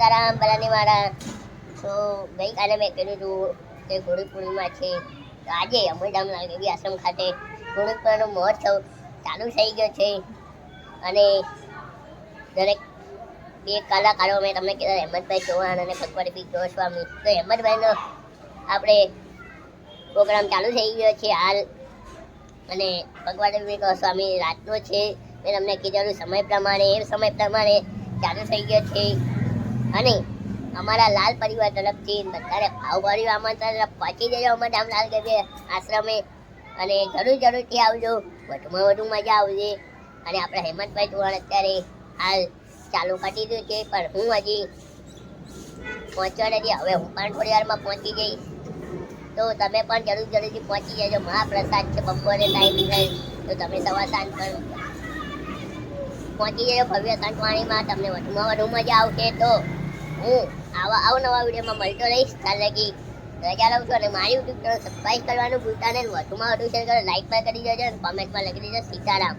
સીતારામ બધાને મારા. તો ગઈકાલે મેં કીધું હતું કે ગુરુ પૂર્ણિમા છે, તો આજે અમરધામ લાલગીરી આશ્રમ ખાતે ગુરુ પૂર્ણિમાનો મહોત્સવ ચાલુ થઈ ગયો છે. અને દરેક બે કલાકારો મેં તમને કીધા હેમંતભાઈ ચૌહાણ અને ભગવતી ગોસ્વામી. તો હેમંતભાઈનો આપણે પ્રોગ્રામ ચાલુ થઈ ગયો છે હાલ, અને ભગવતી ગોસ્વામી રાતનો છે. મેં તમને કીધેલું સમય પ્રમાણે ચાલુ થઈ ગયો છે. અને અમારા લાલ પરિવાર તરફથી બધાને ભાવભર્યું આમંત્રણ પહોંચી જજો અમરધામ લાલગીરી આશ્રમે, અને જરૂરથી આવજો, વધુમાં વધુ મજા આવશે. અને આપણા હેમંતભાઈ ચૌહાણ અત્યારે હાલ ચાલુ કરી દીધું છે, પણ હું હજી પહોંચવા નથી. હવે હું પણ થોડી વારમાં પહોંચી જઈશ, તો તમે પણ જરૂરથી પહોંચી જજો. મહાપ્રસાદ છે બપોરે ટાઈમ થાય, તો તમે સવાર સાંજ પણ પહોંચી જજો ભવ્ય સંતવાણીમાં. તમને વધુમાં વધુ મજા આવશે. તો હું આવા નવા વિડીયોમાં મળતો રહીશ. ત્યાં લગી રજા લઉં છું. અને મારી યુટ્યુબ ચેનલ સબસ્ક્રાઈબ કરવાનું ભૂલતા નહીં. વધુમાં વધુ શેર કરો, લાઈક પણ કરી દેજો, અને કોમેન્ટમાં લખી દેજો સીતારામ.